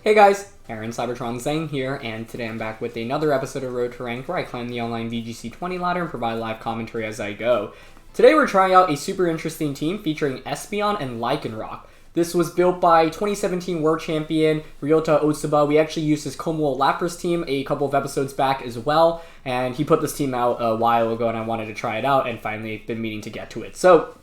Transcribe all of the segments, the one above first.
Hey guys, Aaron Cybertron Zhang here, and today I'm back with another episode of Road to Rank where I climb the online VGC 20 ladder and provide live commentary as I go. Today we're trying out a super interesting team featuring Espeon and Lycanroc. This was built by 2017 World Champion Ryota Otsuba. We actually used his Komodo Lapras team a couple of episodes back as well, and he put this team out a while ago and I wanted to try it out and finally been meaning to get to it. So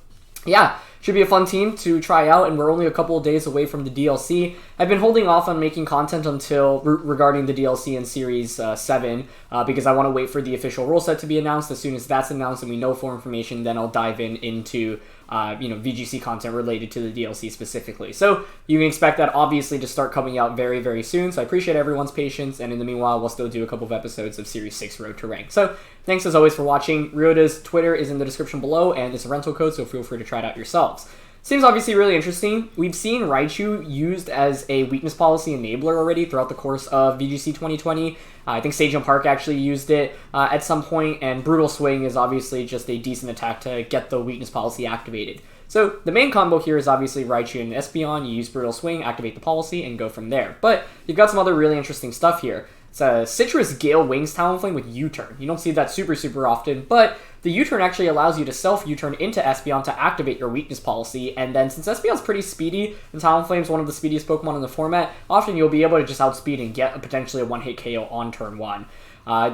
yeah, should be a fun team to try out, and we're only a couple of days away from the DLC. I've been holding off on making content until regarding the DLC in Series 7 because I want to wait for the official rule set to be announced. As soon as that's announced and we know full information, then I'll dive into VGC content related to the DLC specifically. So you can expect that obviously to start coming out very, very soon. So I appreciate everyone's patience, and in the meanwhile, we'll still do a couple of episodes of Series 6 Road to Rank. So thanks as always for watching. Ryota's Twitter is in the description below, and it's a rental code, so feel free to try it out yourselves. Seems obviously really interesting. We've seen Raichu used as a weakness policy enabler already throughout the course of VGC 2020. I think Sage and Park actually used it at some point, and Brutal Swing is obviously just a decent attack to get the weakness policy activated. So the main combo here is obviously Raichu and Espeon. You use Brutal Swing, activate the policy, and go from there. But you've got some other really interesting stuff here. It's a Sitrus Gale Wings Talonflame with U-Turn. You don't see that super often, but the U-Turn actually allows you to self-U-Turn into Espeon to activate your weakness policy, and then since Espeon's pretty speedy, and Talonflame's one of the speediest Pokemon in the format, often you'll be able to just outspeed and get potentially a one-hit KO on turn 1.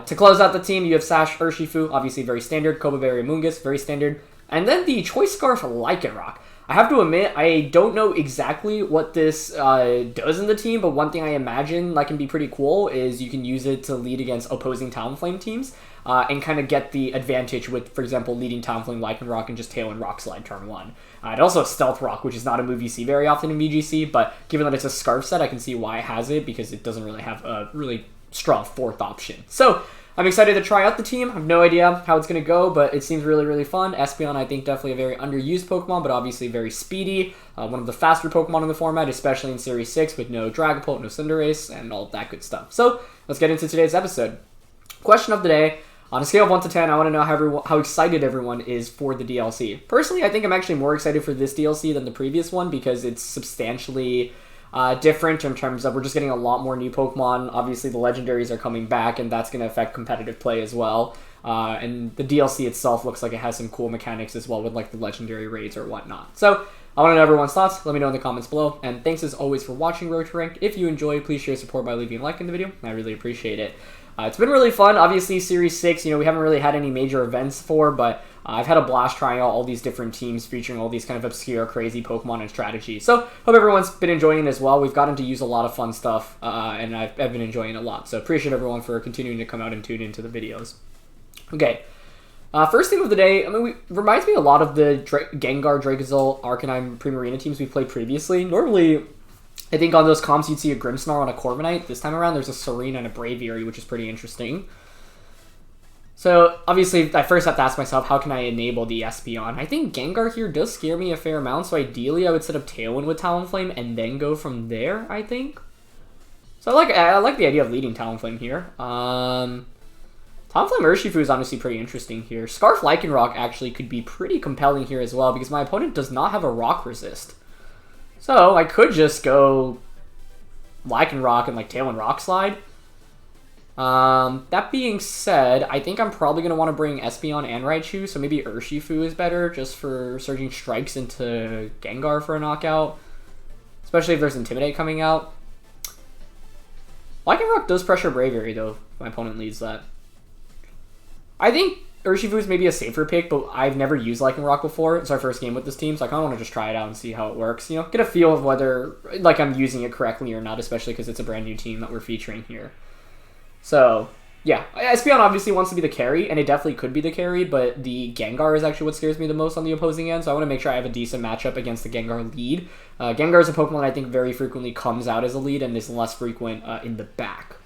To close out the team, you have Sash Urshifu, obviously very standard, Kobaberry Mungus, very standard, and then the Choice Scarf Lycanroc. I have to admit, I don't know exactly what this does in the team, but one thing I imagine that can be pretty cool is you can use it to lead against opposing Talonflame teams and kind of get the advantage with, for example, leading Talonflame, Lycanroc, and just Tail and Rock Slide turn 1. It also has Stealth Rock, which is not a move you see very often in VGC, but given that it's a Scarf set, I can see why it has it, because it doesn't really have a really strong fourth option. So I'm excited to try out the team. I have no idea how it's going to go, but it seems really fun. Espeon, I think, definitely a very underused Pokemon, but obviously very speedy. One of the faster Pokemon in the format, especially in Series 6 with no Dragapult, no Cinderace, and all that good stuff. So let's get into today's episode. Question of the day. On a scale of 1 to 10, I want to know how excited everyone is for the DLC. Personally, I think I'm actually more excited for this DLC than the previous one because it's substantially different in terms of we're just getting a lot more new Pokemon. Obviously, the legendaries are coming back, and that's going to affect competitive play as well. And the DLC itself looks like it has some cool mechanics as well with like the legendary raids or whatnot. So I want to know everyone's thoughts. Let me know in the comments below. And thanks as always for watching Road to Rank. If you enjoyed, please share support by leaving a like in the video. I really appreciate it. It's been really fun. Obviously, Series 6, we haven't really had any major events for, but I've had a blast trying out all these different teams featuring all these kind of obscure, crazy Pokemon and strategies. So, hope everyone's been enjoying it as well. We've gotten to use a lot of fun stuff, and I've been enjoying it a lot. So, appreciate everyone for continuing to come out and tune into the videos. Okay. First thing of the day, reminds me a lot of the Gengar, Dracozolt, Arcanine, Primarina teams we played previously. Normally, I think on those comps you'd see a Grimmsnarl and a Corviknight. This time around there's a Serena and a Braviary, which is pretty interesting. So obviously I first have to ask myself, how can I enable the Espeon? I think Gengar here does scare me a fair amount, so ideally I would set up Tailwind with Talonflame and then go from there, I think. So I like the idea of leading Talonflame here. Talonflame Urshifu is honestly pretty interesting here. Scarf Lycanroc actually could be pretty compelling here as well because my opponent does not have a rock resist. So I could just go Lycanroc and like Tailwind Rock Slide. That being said, I think I'm probably going to want to bring Espeon and Raichu, so maybe Urshifu is better just for surging strikes into Gengar for a knockout. Especially if there's Intimidate coming out. Lycanroc does pressure Braviary though, if my opponent leads that. I think Urshifu is maybe a safer pick, but I've never used Lycanroc before. It's our first game with this team, so I kind of want to just try it out and see how it works. Get a feel of whether I'm using it correctly or not, especially because it's a brand new team that we're featuring here. So, yeah. Espeon obviously wants to be the carry, and it definitely could be the carry, but the Gengar is actually what scares me the most on the opposing end, so I want to make sure I have a decent matchup against the Gengar lead. Gengar is a Pokemon I think very frequently comes out as a lead and is less frequent in the back.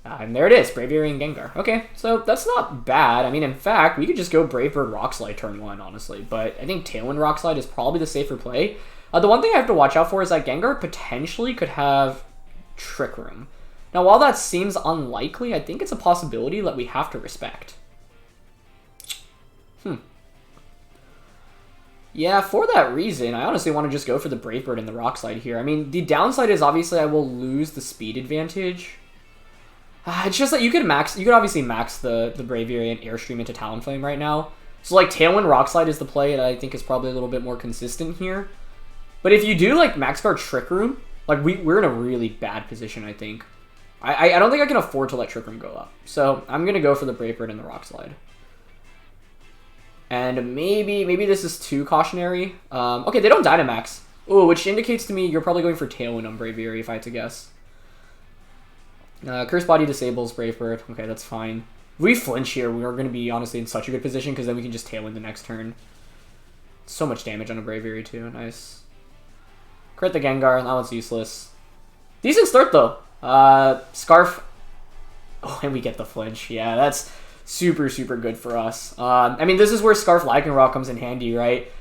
And there it is, Braviary and Gengar. Okay, so that's not bad. In fact, we could just go Brave Bird Rock Slide turn 1, honestly. But I think Tailwind Rock Slide is probably the safer play. The one thing I have to watch out for is that Gengar potentially could have Trick Room. Now, while that seems unlikely, I think it's a possibility that we have to respect. Yeah, for that reason, I honestly want to just go for the Brave Bird and the Rock Slide here. I mean, the downside is obviously I will lose the speed advantage. It's just that you could obviously max the Braviary and Airstream into Talonflame right now. So like Tailwind Rock Slide is the play that I think is probably a little bit more consistent here. But if you do like Max Guard Trick Room, like we're in a really bad position, I think. I don't think I can afford to let Trick Room go up. So I'm gonna go for the Brave Bird and the Rock Slide. And maybe this is too cautionary. Okay, they don't Dynamax. Ooh, which indicates to me you're probably going for Tailwind on Braviary if I had to guess. Curse Body disables Brave Bird. Okay, that's fine. If we flinch here, we are going to be honestly in such a good position because then we can just Tailwind the next turn. So much damage on a Braviary too. Nice. Crit the Gengar. That one's useless. Decent start though. Scarf. Oh, and we get the flinch. Yeah, that's super, super good for us. I mean, this is where Scarf Lycanroc comes in handy, right?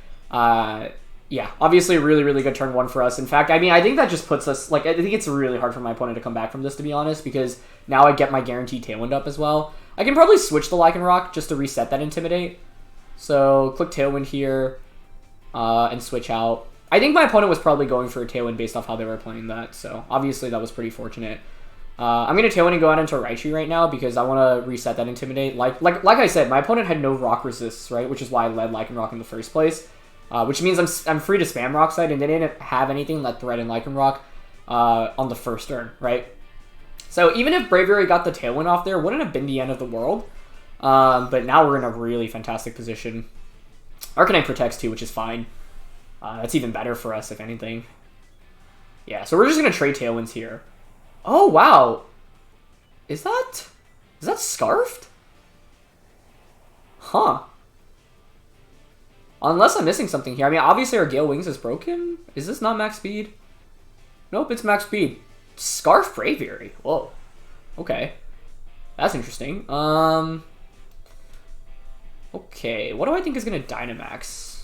Yeah, obviously a really, really good turn one for us. In fact, I mean, I think that just puts us, like, I think it's really hard for my opponent to come back from this, to be honest, because now I get my guaranteed Tailwind up as well. I can probably switch the Lycanroc just to reset that Intimidate. So, click Tailwind here, and switch out. I think my opponent was probably going for a Tailwind based off how they were playing that, so obviously that was pretty fortunate. I'm going to Tailwind and go out into Raichu right now because I want to reset that Intimidate. Like I said, my opponent had no Rock Resists, right, which is why I led Lycanroc in the first place. Which means I'm free to spam Rock Slide, and they didn't have anything that threatened Lycanroc on the first turn, right? So even if Braviary got the Tailwind off there, wouldn't have been the end of the world. But now we're in a really fantastic position. Arcanine protects too, which is fine. That's even better for us, if anything. Yeah, so we're just going to trade Tailwinds here. Oh, wow. Is that Scarfed? Huh. Unless I'm missing something here. I mean, obviously our Gale Wings is broken. Is this not max speed? Nope, it's max speed. Scarf Braviary. Whoa. Okay. That's interesting. Okay, what do I think is going to Dynamax?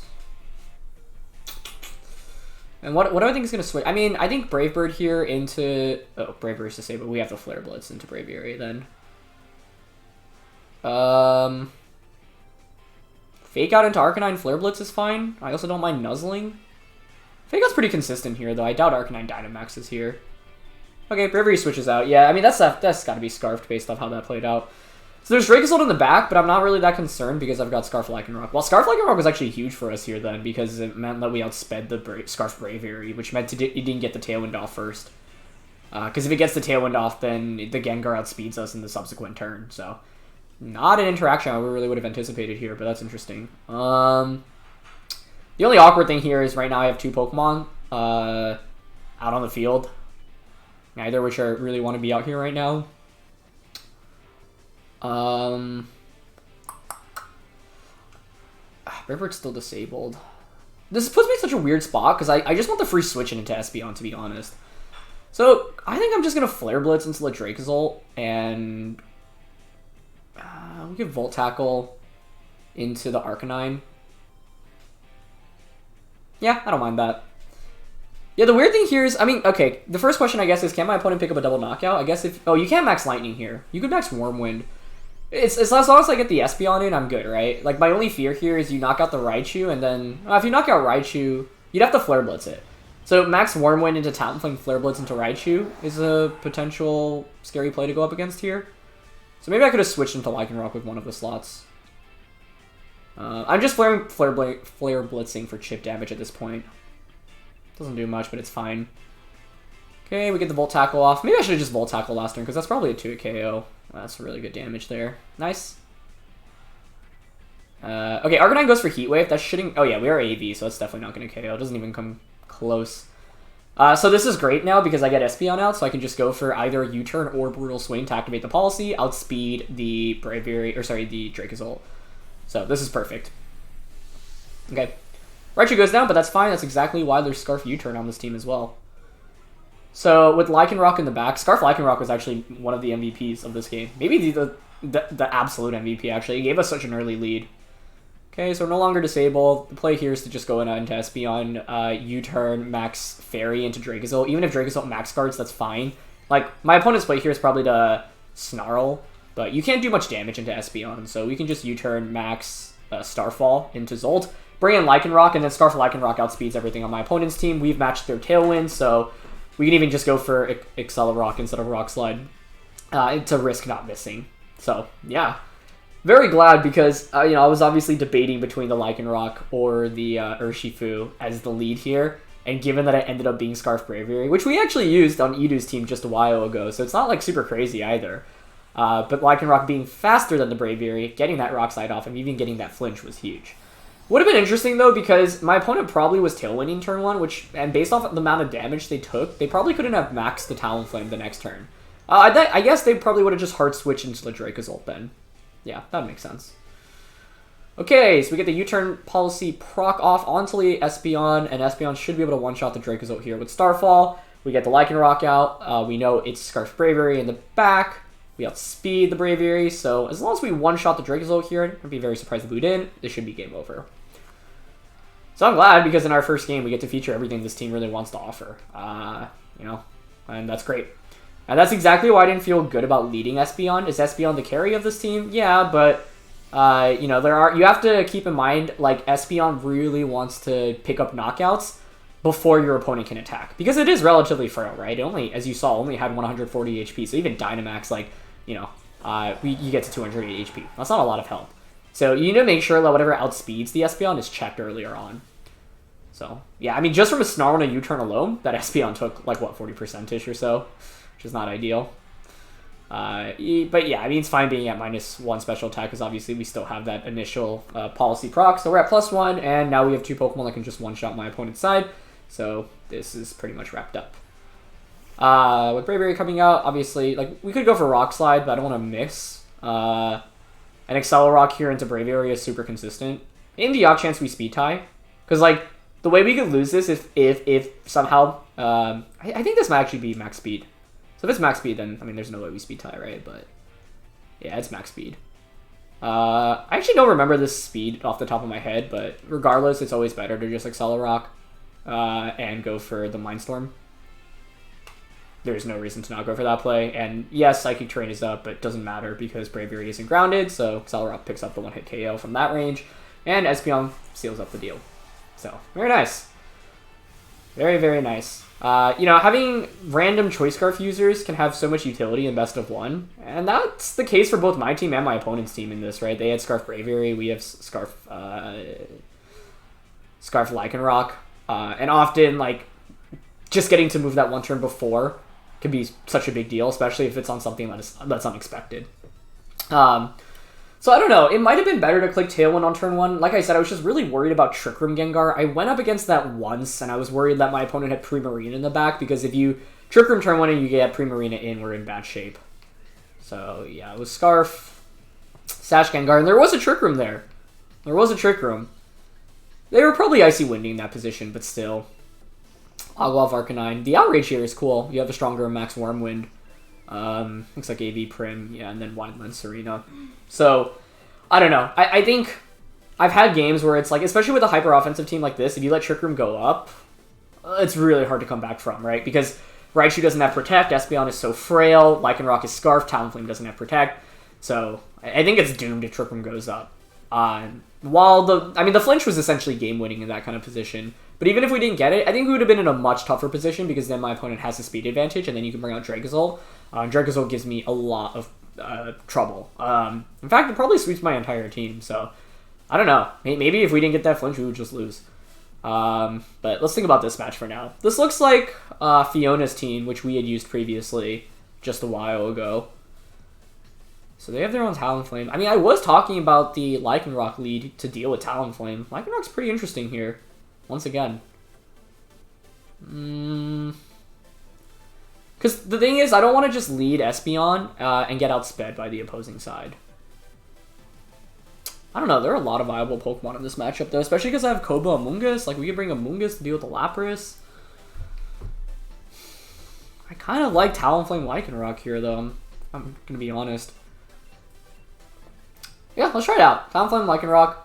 And what do I think is going to switch? I mean, I think Brave Bird here into... Oh, Brave Bird is to say, but we have the Flare Blitz into Braviary then. Fake Out into Arcanine Flare Blitz is fine. I also don't mind Nuzzling. Fake Out's pretty consistent here, though. I doubt Arcanine Dynamaxes here. Okay, Braviary switches out. Yeah, I mean, that's got to be Scarfed based off how that played out. So there's Dracozolt in the back, but I'm not really that concerned because I've got Scarf Lycanroc. Well, Scarf Lycanroc was actually huge for us here then because it meant that we outsped the Scarf Braviary, which meant it didn't get the Tailwind off first. Because if it gets the Tailwind off, then the Gengar outspeeds us in the subsequent turn, so... Not an interaction I really would have anticipated here, but that's interesting. The only awkward thing here is right now I have two Pokemon out on the field. Neither of which I really want to be out here right now. River's still disabled. This puts me in such a weird spot because I just want the free switching into Espeon, to be honest. So I think I'm just going to Flare Blitz into the Dracozolt and... we could Volt Tackle into the Arcanine. Yeah, I don't mind that. Yeah, the weird thing here is, I mean, okay, the first question, I guess, is can my opponent pick up a double knockout? I guess if... Oh, you can't max Lightning here. You could max Wormwind. It's as long as I get the Espeon in, I'm good, right? Like, my only fear here is you knock out the Raichu, and then... if you knock out Raichu, you'd have to Flare Blitz it. So max Wormwind into Talonflame, Flare Blitz into Raichu is a potential scary play to go up against here. So maybe I could have switched into Lycanroc with one of the slots. I'm just Flare Blitzing for chip damage at this point. Doesn't do much, but it's fine. Okay, we get the Volt Tackle off. Maybe I should have just Volt Tackle last turn, because that's probably a 2-hit KO. That's really good damage there. Nice. Okay, Arcanine goes for Heat Wave. That's shitting... Oh yeah, we are AV, so that's definitely not going to KO. It doesn't even come close. So this is great now because I get Espeon out, so I can just go for either U-Turn or Brutal Swing to activate the policy, outspeed the Braviary, or sorry, the Dracozolt. So this is perfect. Okay. Raichu goes down, but that's fine. That's exactly why there's Scarf U-Turn on this team as well. So with Lycanroc in the back, Scarf Lycanroc was actually one of the MVPs of this game. Maybe the absolute MVP, actually. He gave us such an early lead. Okay, so we're no longer disabled. The play here is to just go into Espeon, U-Turn, max Fairy into Dracozolt. Even if Dracozolt max guards, that's fine. Like, my opponent's play here is probably to Snarl, but you can't do much damage into Espeon, so we can just U-Turn, max Starfall into Zolt. bring in Lycanroc, and then Scarf Lycanroc outspeeds everything on my opponent's team. We've matched their Tailwind, so we can even just go for Accelerock instead of Rock Slide to risk not missing. So, yeah. Very glad because, you know, I was obviously debating between the Lycanroc or the Urshifu as the lead here. And given that I ended up being Scarf Braviary, which we actually used on Edu's team just a while ago, so it's not like super crazy either. But Lycanroc being faster than the Braviary, getting that Rock Slide off, and even getting that flinch was huge. Would have been interesting though, because my opponent probably was Tailwinding turn 1, and based off the amount of damage they took, they probably couldn't have maxed the Talonflame the next turn. I guess they probably would have just hard switched into the Dracozolt then. Yeah, that makes sense. Okay, so we get the U-Turn Policy proc off onto the Espeon, and Espeon should be able to one-shot the Dracozolt here with Starfall. We get the Lycanroc out. We know it's Scarf Braviary in the back. We outspeed the Braviary, so as long as we one-shot the Dracozolt here, I'd be very surprised if we didn't. This should be game over. So I'm glad, because in our first game, we get to feature everything this team really wants to offer. You know, and that's great. And that's exactly why I didn't feel good about leading Espeon. Is Espeon the carry of this team? Yeah, but you know, you have to keep in mind, like, Espeon really wants to pick up knockouts before your opponent can attack. Because it is relatively frail, right? It only, as you saw, only had 140 HP. So even Dynamax, like, you know, you get to 280 HP. That's not a lot of help. So you need to make sure that whatever outspeeds the Espeon is checked earlier on. So, yeah, I mean, just from a Snarl and a U-Turn alone, that Espeon took, like, what, 40%-ish or so? Which is not ideal. But yeah, I mean, it's fine being at -1 special attack, because obviously we still have that initial policy proc. So we're at +1, and now we have 2 Pokemon that can just one-shot my opponent's side. So this is pretty much wrapped up. With Braviary coming out, obviously, like, we could go for Rock Slide, but I don't want to miss. An Accelerock here into Braviary is super consistent. In the off chance we speed tie, because, like, the way we could lose this if somehow, I think this might actually be max speed. So if it's max speed, then, I mean, there's no way we speed tie, right? But yeah, it's max speed. I actually don't remember this speed off the top of my head, but regardless, it's always better to just Accelerock and go for the Mindstorm. There's no reason to not go for that play. And yes, Psychic Terrain is up, but it doesn't matter because Braviary isn't grounded, so Accelerock picks up the one-hit KO from that range, and Espeon seals up the deal. So, very nice. Very, very nice. You know, having random Choice Scarf users can have so much utility in best of 1, and that's the case for both my team and my opponent's team in this, right? They had Scarf Braviary, we have Scarf Lycanroc, and often, like, just getting to move that one turn before can be such a big deal, especially if it's on something that's unexpected. So I don't know, it might have been better to click Tailwind on turn 1. Like I said, I was just really worried about Trick Room Gengar. I went up against that once, and I was worried that my opponent had Primarina in the back, because if you Trick Room turn 1 and you get Primarina in, we're in bad shape. So yeah, it was Scarf, Sash Gengar, and there was a Trick Room there. There was a Trick Room. They were probably Icy Winding in that position, but still. Agua Arcanine. The Outrage here is cool. You have a stronger Max Wormwind. Looks like AV Prim, yeah, and then Wineland Serena. So, I don't know. I think I've had games where it's like, especially with a hyper-offensive team like this, if you let Trick Room go up, it's really hard to come back from, right? Because Raichu doesn't have Protect, Espeon is so frail, Lycanroc is Scarf, Talonflame doesn't have Protect. So, I think it's doomed if Trick Room goes up. While the flinch was essentially game-winning in that kind of position. But even if we didn't get it, I think we would have been in a much tougher position, because then my opponent has a speed advantage, and then you can bring out Dracozolt. Dracozolt gives me a lot of trouble. In fact, it probably sweeps my entire team, so I don't know. Maybe if we didn't get that flinch, we would just lose. But let's think about this match for now. This looks like Fiona's team, which we had used previously just a while ago. So they have their own Talonflame. I mean, I was talking about the Lycanroc lead to deal with Talonflame. Lycanroc's pretty interesting here, once again. Because the thing is, I don't want to just lead Espeon and get outsped by the opposing side. I don't know, there are a lot of viable Pokemon in this matchup, though, especially because I have Koba Amoonguss. Like, we could bring Amoonguss to deal with the Lapras. I kind of like Talonflame Lycanroc here, though. I'm going to be honest. Yeah, let's try it out. Talonflame Lycanroc.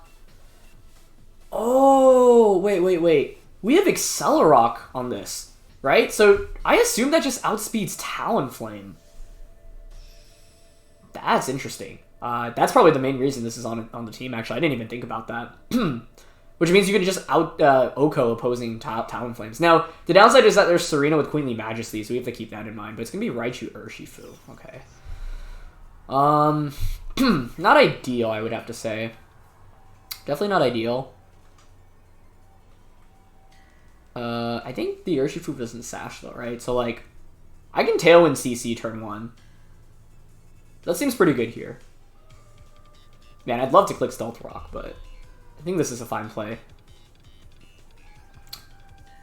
Oh, wait. We have Accelerock on this, right? So I assume that just outspeeds Talonflame. That's interesting. That's probably the main reason this is on the team, actually. I didn't even think about that. which means you can just out Oko opposing Talonflames. Now, the downside is that there's Serena with Queenly Majesty, so we have to keep that in mind. But it's going to be Raichu Urshifu. Okay. Not ideal, I would have to say. Definitely not ideal. I think the Urshifu doesn't sash, though, right? So, like, I can Tailwind CC turn 1. That seems pretty good here. Man, I'd love to click Stealth Rock, but I think this is a fine play.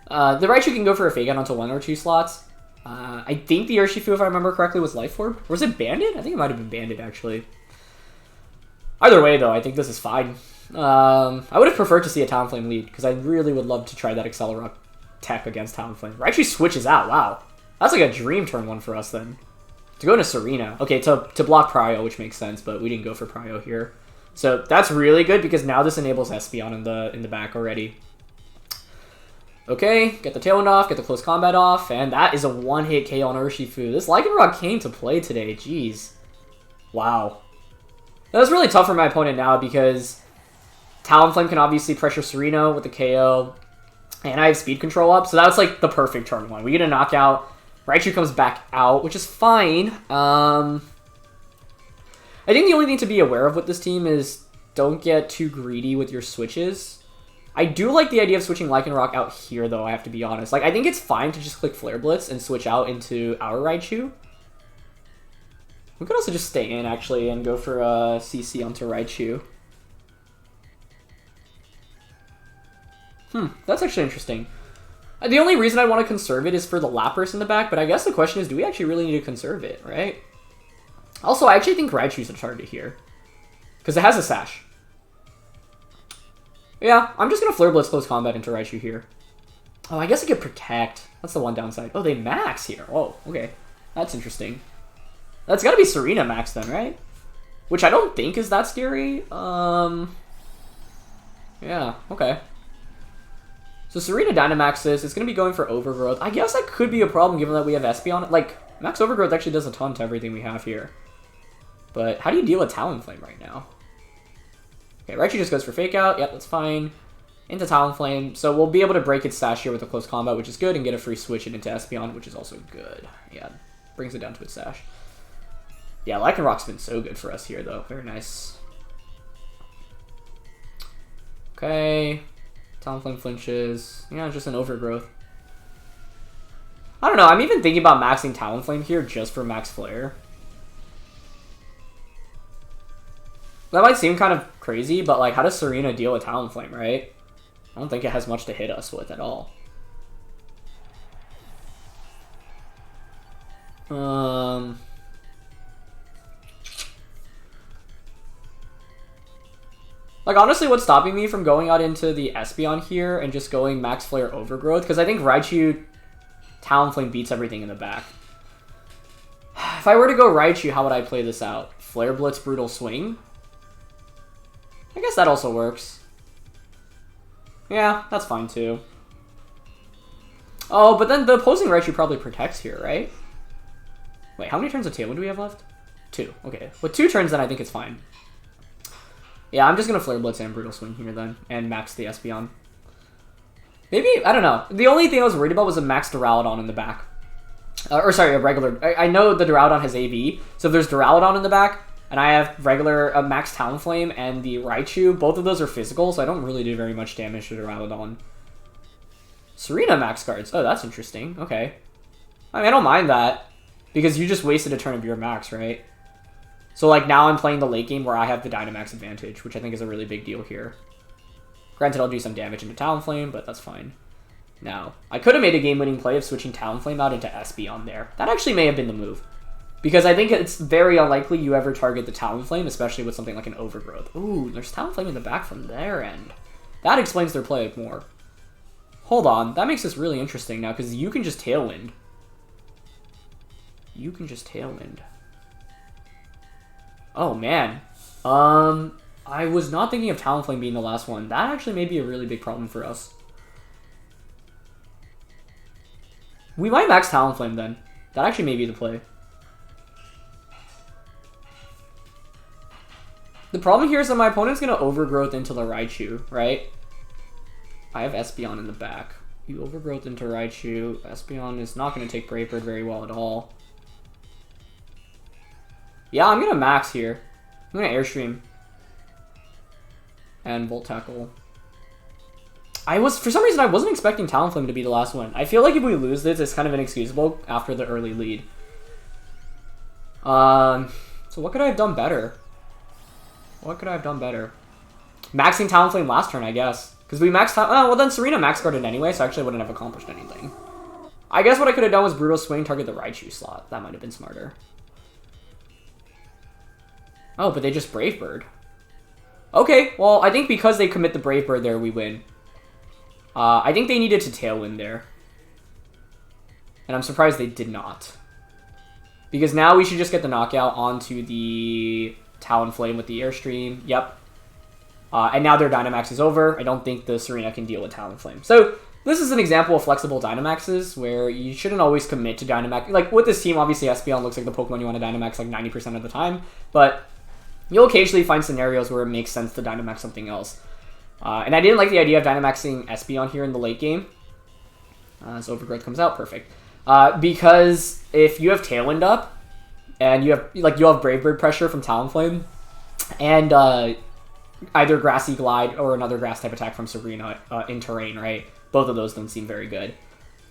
The Raichu can go for a Fake Out onto 1 or 2 slots. I think the Urshifu, if I remember correctly, was Life Orb. Or was it Banded? I think it might have been Banded, actually. Either way, though, I think this is fine. I would have preferred to see a Talonflame lead, because I really would love to try that Accelerock tech against Talonflame. Raichu switches out, wow. That's like a dream turn 1 for us, then. To go into Serena. Okay, to block Prio, which makes sense, but we didn't go for Prio here. So that's really good, because now this enables Espeon in the back already. Okay, get the Tailwind off, get the Close Combat off, and that is a one-hit KO on Urshifu. This Lycanroc came to play today, jeez. Wow. That was really tough for my opponent now, because Talonflame can obviously pressure Serena with the KO, and I have speed control up, so that's like the perfect turn 1. We get a knockout, Raichu comes back out, which is fine. I think the only thing to be aware of with this team is don't get too greedy with your switches. I do like the idea of switching Lycanroc out here, though, I have to be honest. Like, I think it's fine to just click Flare Blitz and switch out into our Raichu. We could also just stay in, actually, and go for a CC onto Raichu. That's actually interesting. The only reason I want to conserve it is for the Lapras in the back, but I guess the question is, do we actually really need to conserve it, right? Also, I actually think Raichu's a target here, because it has a Sash. Yeah, I'm just going to Flare Blitz Close Combat into Raichu here. Oh, I guess I could Protect. That's the one downside. Oh, they max here. Oh, okay. That's interesting. That's got to be Serena max then, right? Which I don't think is that scary. Yeah, okay. So Serena Dynamaxes. It's going to be going for Overgrowth. I guess that could be a problem given that we have Espeon. Like, Max Overgrowth actually does a ton to everything we have here. But how do you deal with Talonflame right now? Okay, Raichu just goes for Fake Out. Yep, that's fine. Into Talonflame. So we'll be able to break its Sash here with a Close Combat, which is good, and get a free switch into Espeon, which is also good. Yeah, brings it down to its Sash. Yeah, Lycanroc's been so good for us here, though. Very nice. Okay. Talonflame flinches. Yeah, just an Overgrowth. I don't know. I'm even thinking about maxing Talonflame here just for Max Flare. That might seem kind of crazy, but like, how does Serena deal with Talonflame, right? I don't think it has much to hit us with at all. Like, honestly, what's stopping me from going out into the Espeon here and just going Max Flare Overgrowth? Because I think Raichu Talonflame beats everything in the back. If I were to go Raichu, how would I play this out? Flare Blitz Brutal Swing? I guess that also works. Yeah, that's fine too. Oh, but then the opposing Raichu probably protects here, right? Wait, how many turns of Tailwind do we have left? 2. Okay. With 2 turns, then I think it's fine. Yeah, I'm just going to Flare Blitz and Brutal Swing here then, and max the Espeon. Maybe, I don't know. The only thing I was worried about was a max Duraludon in the back. Or sorry, a regular. I know the Duraludon has AV, so if there's Duraludon in the back, and I have regular max Talonflame and the Raichu, both of those are physical, so I don't really do very much damage to Duraludon. Serena max cards. Oh, that's interesting. Okay. I mean, I don't mind that, because you just wasted a turn of your max, right? So, like, now I'm playing the late game where I have the Dynamax advantage, which I think is a really big deal here. Granted, I'll do some damage into Talonflame, but that's fine. Now, I could have made a game-winning play of switching Talonflame out into Espeon there. That actually may have been the move. Because I think it's very unlikely you ever target the Talonflame, especially with something like an Overgrowth. Ooh, there's Talonflame in the back from their end. That explains their play more. Hold on, that makes this really interesting now, because you can just Tailwind. You can just Tailwind. Oh, man. I was not thinking of Talonflame being the last one. That actually may be a really big problem for us. We might max Talonflame then. That actually may be the play. The problem here is that my opponent's going to Overgrowth into the Raichu, right? I have Espeon in the back. You overgrowth into Raichu. Espeon is not going to take Brave Bird very well at all. Yeah, I'm going to max here. I'm going to Airstream. And Volt Tackle. For some reason, I wasn't expecting Talonflame to be the last one. I feel like if we lose this, it's kind of inexcusable after the early lead. So what could I have done better? What could I have done better? Maxing Talonflame last turn, I guess. Because we maxed out... Oh, well then Serena max guarded anyway, so I actually wouldn't have accomplished anything. I guess what I could have done was Brutal Swing, target the Raichu slot. That might have been smarter. Oh, but they just Brave Bird. Okay, well, I think because they commit the Brave Bird there, we win. I think they needed to Tailwind there. And I'm surprised they did not. Because now we should just get the knockout onto the Talonflame with the Airstream. Yep. And now their Dynamax is over. I don't think the Serena can deal with Talonflame. So this is an example of flexible Dynamaxes where you shouldn't always commit to Dynamax. Like with this team, obviously Espeon looks like the Pokemon you want to Dynamax like 90% of the time. But you'll occasionally find scenarios where it makes sense to Dynamax something else. And I didn't like the idea of Dynamaxing Espeon here in the late game. So Overgrowth comes out, perfect. Because if you have Tailwind up, and you have Brave Bird pressure from Talonflame, and either Grassy Glide or another Grass type attack from Serena in terrain, right? Both of those don't seem very good.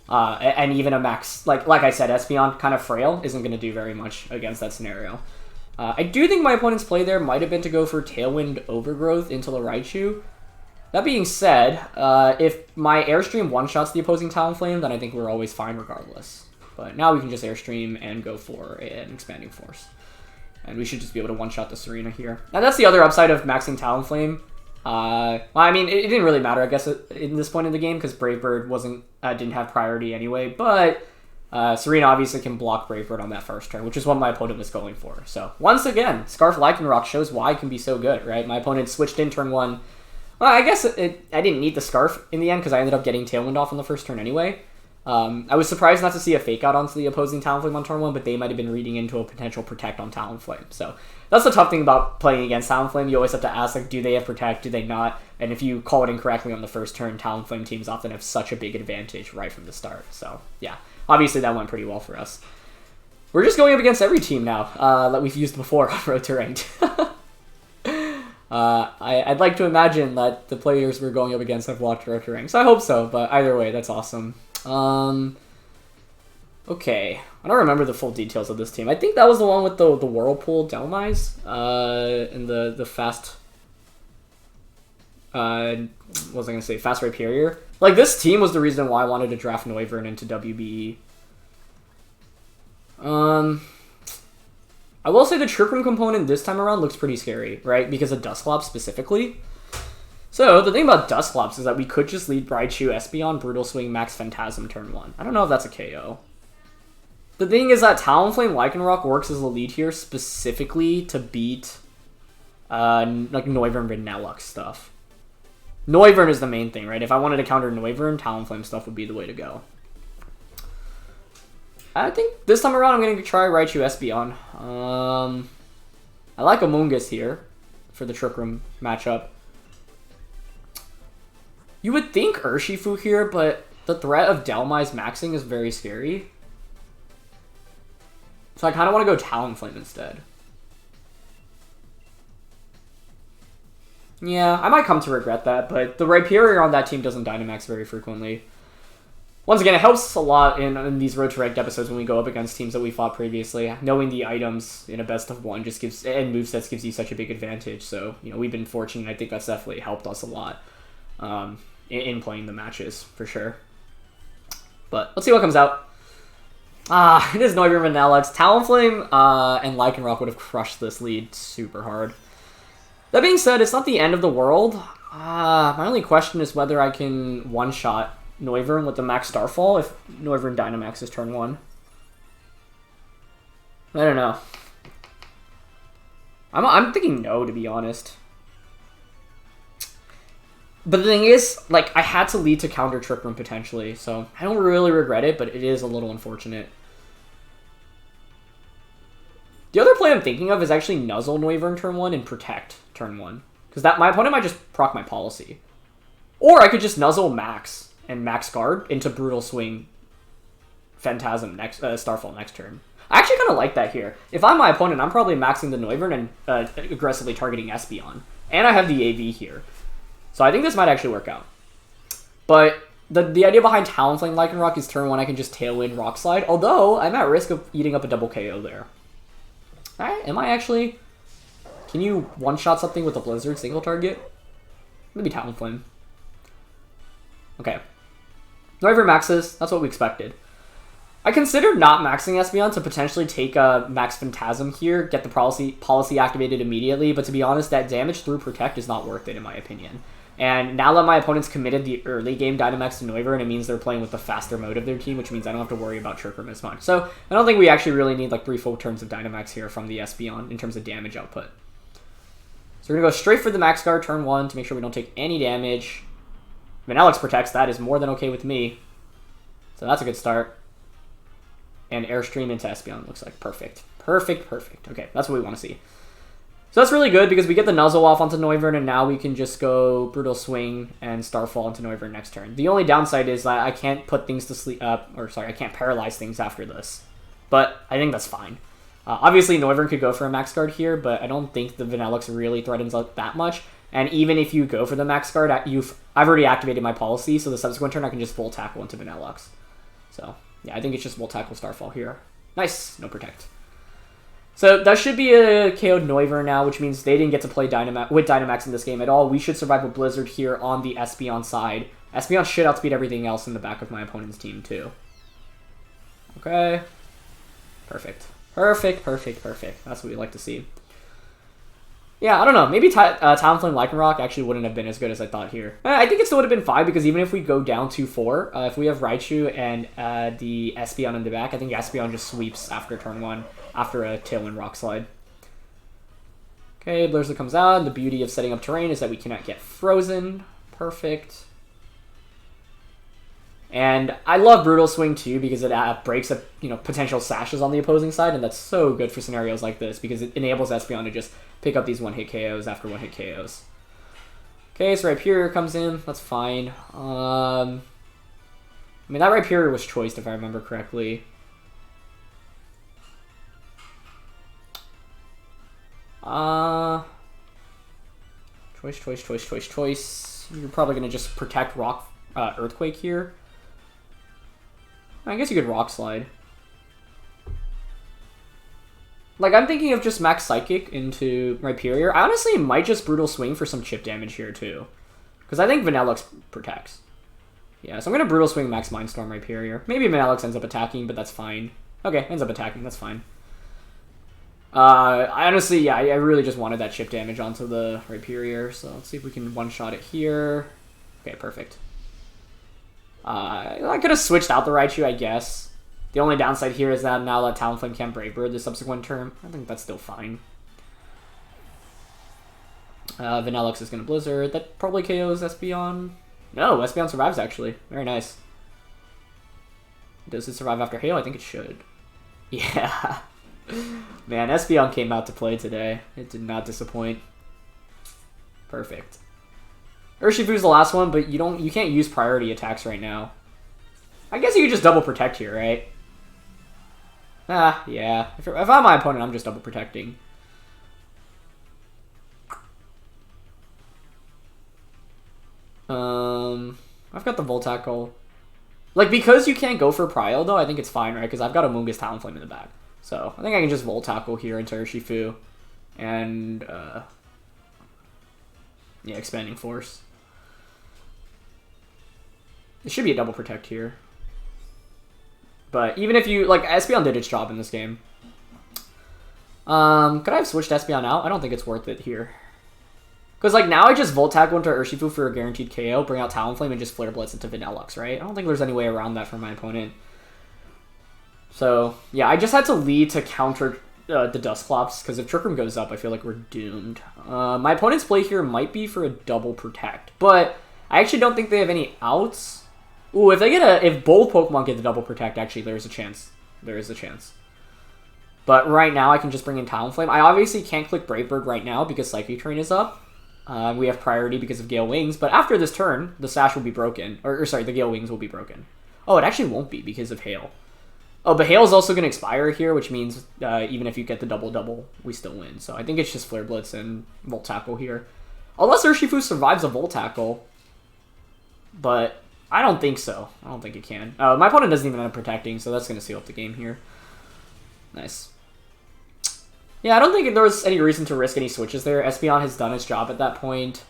And even a max, like I said, Espeon kind of frail isn't going to do very much against that scenario. I do think my opponent's play there might have been to go for Tailwind Overgrowth into the Raichu. That being said, if my Airstream one-shots the opposing Talonflame, then I think we're always fine regardless. But now we can just Airstream and go for an Expanding Force. And we should just be able to one-shot the Serena here. And that's the other upside of maxing Talonflame. Well, I mean, it didn't really matter, I guess, in this point in the game, because Brave Bird didn't have priority anyway. But Serena obviously can block Brave Bird on that first turn, which is what my opponent was going for. So, once again, Scarf Lycanroc shows why it can be so good, right? My opponent switched in turn 1. Well, I guess I didn't need the Scarf in the end because I ended up getting Tailwind off on the first turn anyway. I was surprised not to see a Fake Out onto the opposing Talonflame on turn 1, but they might have been reading into a potential Protect on Talonflame. So that's the tough thing about playing against Talonflame. You always have to ask, like, do they have Protect, do they not? And if you call it incorrectly on the first turn, Talonflame teams often have such a big advantage right from the start. So, yeah, obviously that went pretty well for us. We're just going up against every team now that we've used before on Road to Ranked. I'd like to imagine that the players we're going up against have watched Road to Ranked, so I hope so, but either way, that's awesome. Okay. I don't remember the full details of this team. I think that was the one with the Whirlpool Delmise, and the fast... what was I going to say? Fast Rhyperior. Like, this team was the reason why I wanted to draft Noivern into WBE. I will say the Trick Room component this time around looks pretty scary, right? Because of Dusclops specifically. So, the thing about Dusclops is that we could just lead Raichu, Espeon, Brutal Swing, Max Phantasm turn 1. I don't know if that's a KO. The thing is that Talonflame Lycanroc works as a lead here specifically to beat like Noivern Vanillux stuff. Noivern is the main thing, right? If I wanted to counter Noivern, Talonflame stuff would be the way to go. I think this time around I'm going to try Raichu Espeon. I like Amoonguss here for the Trick Room matchup. You would think Urshifu here, but the threat of Delmise maxing is very scary. So I kind of want to go Talonflame instead. Yeah, I might come to regret that, but the Rhyperior on that team doesn't Dynamax very frequently. Once again, it helps a lot in these Road to Ranked episodes when we go up against teams that we fought previously. Knowing the items in a best of one just gives, and movesets gives you such a big advantage. So, you know, we've been fortunate. I think that's definitely helped us a lot in playing the matches, for sure. But let's see what comes out. It is Noivern Vanillux. Talonflame and Lycanroc would have crushed this lead super hard. That being said, it's not the end of the world. My only question is whether I can one-shot Noivern with the Max Starfall if Noivern Dynamax is turn 1. I don't know. I'm thinking no, to be honest. But the thing is, like, I had to lead to counter Trick Room potentially, so I don't really regret it, but it is a little unfortunate. The other play I'm thinking of is actually Nuzzle Noivern turn 1 and Protect turn 1. Because my opponent might just proc my Policy. Or I could just Nuzzle Max and Max Guard into Brutal Swing Phantasm next, Starfall next turn. I actually kind of like that here. If I'm my opponent, I'm probably maxing the Noivern and aggressively targeting Espeon. And I have the AV here. So I think this might actually work out. But the idea behind Talonflame Lycanroc is turn 1 I can just Tailwind Rock Slide. Although, I'm at risk of eating up a double KO there. Alright, am I actually... Can you one-shot something with a Blizzard single target? Maybe Talonflame. Okay. Noivern maxes. That's what we expected. I considered not maxing Espeon to potentially take a Max Phantasm here, get the policy activated immediately, but to be honest, that damage through Protect is not worth it in my opinion. And now that my opponent's committed the early game Dynamax to Noivern, it means they're playing with the faster mode of their team, which means I don't have to worry about Chirprum as much. So I don't think we actually really need like 3 full turns of Dynamax here from the Espeon in terms of damage output. So we're going to go straight for the Max Guard turn 1 to make sure we don't take any damage. Vanillix protects, that is more than okay with me. So that's a good start. And Airstream into Espeon looks like perfect. Perfect, perfect. Okay, that's what we want to see. So that's really good because we get the Nuzzle off onto Noivern and now we can just go Brutal Swing and Starfall into Noivern next turn. The only downside is that I can't put things to sleep, I can't paralyze things after this. But I think that's fine. Obviously, Noivern could go for a Max Guard here, but I don't think the Vanillix really threatens out that much. And even if you go for the Max Guard, I've already activated my policy, so the subsequent turn I can just Volt Tackle into Vanillix. So, yeah, I think it's just Volt Tackle Starfall here. Nice, no Protect. So that should be a KO'd Noivern now, which means they didn't get to play Dynamax in this game at all. We should survive a Blizzard here on the Espeon side. Espeon should outspeed everything else in the back of my opponent's team, too. Okay. Perfect. Perfect, perfect, perfect. That's what we like to see. Yeah, I don't know. Maybe Talonflame Lycanroc actually wouldn't have been as good as I thought here. I think it still would have been fine because even if we go down 2-4, if we have Raichu and the Espeon in the back, I think Espeon just sweeps after turn 1 after a Tailwind Rock Slide. Okay, Blizzard comes out. The beauty of setting up terrain is that we cannot get frozen. Perfect. And I love Brutal Swing too because it breaks up, potential sashes on the opposing side, and that's so good for scenarios like this because it enables Espeon to just pick up these one-hit KOs after one-hit KOs. Okay, so Rhyperior comes in. That's fine. I mean, that Rhyperior was choiced if I remember correctly. Choice. You're probably going to just protect Earthquake here. I guess you could Rock Slide. Like, I'm thinking of just Max Psychic into Rhyperior. I honestly might just Brutal Swing for some chip damage here, too. Because I think Vanillix protects. Yeah, so I'm going to Brutal Swing Max Mindstorm Rhyperior. Maybe Vanillix ends up attacking, but that's fine. Okay, ends up attacking, that's fine. I honestly, yeah, I really just wanted that chip damage onto the Rhyperior, so let's see if we can one-shot it here. Okay, perfect. I could have switched out the Raichu, I guess. The only downside here is that now that Talonflame can't Brave Bird the subsequent turn. I think that's still fine. Vanillix is going to Blizzard. That probably KOs Espeon. No, Espeon survives, actually. Very nice. Does it survive after Hail? I think it should. Yeah. Man, Espeon came out to play today. It did not disappoint. Perfect. Urshifu's the last one, but you can't use priority attacks right now. I guess you could just double protect here, right? Yeah. If I'm my opponent, I'm just double protecting. I've got the Volt Tackle. Like, because you can't go for Prio, though, I think it's fine, right? Because I've got a Moongus Talonflame in the back. So, I think I can just Volt Tackle here into Urshifu. And, yeah, Expanding Force. It should be a double protect here. But even if you... Like, Espeon did its job in this game. Could I have switched Espeon out? I don't think it's worth it here. Because, like, now I just Volt Tackle into Urshifu for a guaranteed KO, bring out Talonflame, and just Flare Blitz into Vanillix, right? I don't think there's any way around that for my opponent. So, yeah, I just had to lead to counter the Dusclops, because if Trick Room goes up, I feel like we're doomed. My opponent's play here might be for a double protect, but I actually don't think they have any outs. Ooh, if both Pokemon get the double protect, actually, there's a chance. There is a chance. But right now, I can just bring in Talonflame. I obviously can't click Brave Bird right now because Psychic Terrain is up. We have priority because of Gale Wings, but after this turn, the Sash will be broken. Or sorry, the Gale Wings will be broken. Oh, it actually won't be because of Hail. Oh, but Hail is also going to expire here, which means even if you get the double-double, we still win. So I think it's just Flare Blitz and Volt Tackle here. Unless Urshifu survives a Volt Tackle. But I don't think so. I don't think it can. My opponent doesn't even end up protecting, so that's going to seal up the game here. Nice. Yeah, I don't think there was any reason to risk any switches there. Espeon has done its job at that point.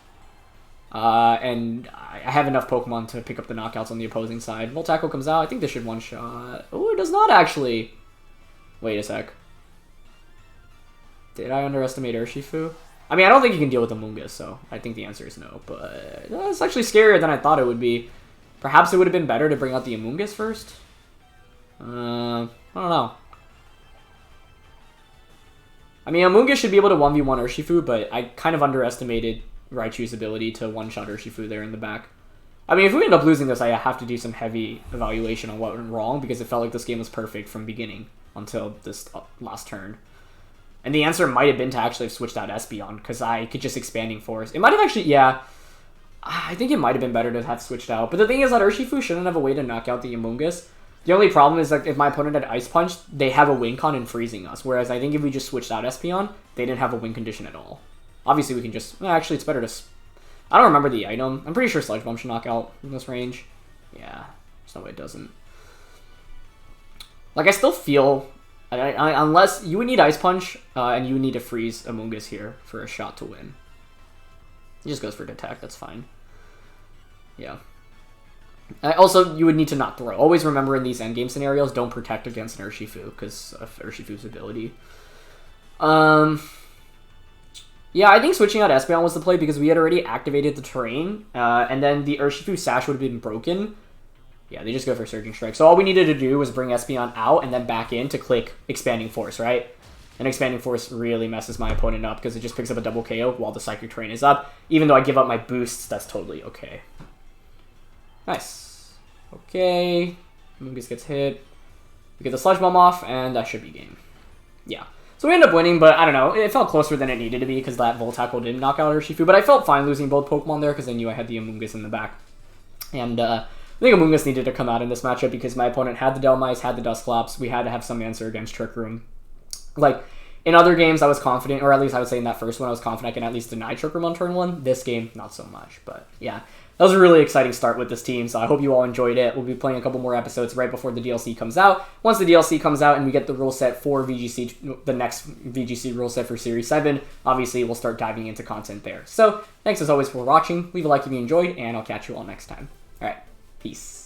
And I have enough Pokemon to pick up the knockouts on the opposing side. Volt Tackle comes out. I think this should one-shot. Oh, it does not actually. Wait a sec. Did I underestimate Urshifu? I mean, I don't think you can deal with Amoonguss, so I think the answer is no. But it's actually scarier than I thought it would be. Perhaps it would have been better to bring out the Amoonguss first? I don't know. I mean, Amoonguss should be able to 1v1 Urshifu, but I kind of underestimated Raichu's ability to one-shot Urshifu there in the back. I mean, if we end up losing this, I have to do some heavy evaluation on what went wrong, because it felt like this game was perfect from beginning until this last turn. And the answer might have been to actually have switched out Espeon, because I could just Expanding Force. It might have actually, yeah, I think it might have been better to have switched out. But the thing is that Urshifu shouldn't have a way to knock out the Amoonguss. The only problem is that if my opponent had Ice Punch, they have a win con in freezing us. Whereas I think if we just switched out Espeon, they didn't have a win condition at all. Obviously, we can just... Well, actually, it's better to... I don't remember the item. I'm pretty sure Sludge Bomb should knock out in this range. Yeah, there's no way it doesn't. Like, I still feel... unless... You would need Ice Punch, and you would need to freeze Amoonguss here for a shot to win. He just goes for Detect. That's fine. Yeah. Also, you would need to not throw. Always remember in these endgame scenarios, don't protect against an Urshifu because of Urshifu's ability. Yeah, I think switching out Espeon was the play because we had already activated the terrain, and then the Urshifu Sash would have been broken. Yeah, they just go for Surging Strike. So all we needed to do was bring Espeon out and then back in to click Expanding Force, right? And Expanding Force really messes my opponent up because it just picks up a double KO while the Psychic Terrain is up. Even though I give up my boosts, that's totally okay. Nice. Okay. Amoonguss gets hit. We get the Sludge Bomb off, and that should be game. Yeah. So we end up winning, but I don't know. It felt closer than it needed to be because that Volt Tackle didn't knock out Urshifu. But I felt fine losing both Pokemon there because I knew I had the Amoonguss in the back. And I think Amoonguss needed to come out in this matchup because my opponent had the Delmice, had the Dusclops. We had to have some answer against Trick Room. Like, in other games, I was confident, or at least I would say in that first one, I was confident I can at least deny Trick Room on turn 1. This game, not so much. But yeah, that was a really exciting start with this team, so I hope you all enjoyed it. We'll be playing a couple more episodes right before the DLC comes out. Once the DLC comes out and we get the rule set for VGC, the next VGC rule set for Series 7, obviously we'll start diving into content there. So, thanks as always for watching. Leave a like if you enjoyed, and I'll catch you all next time. Alright, peace.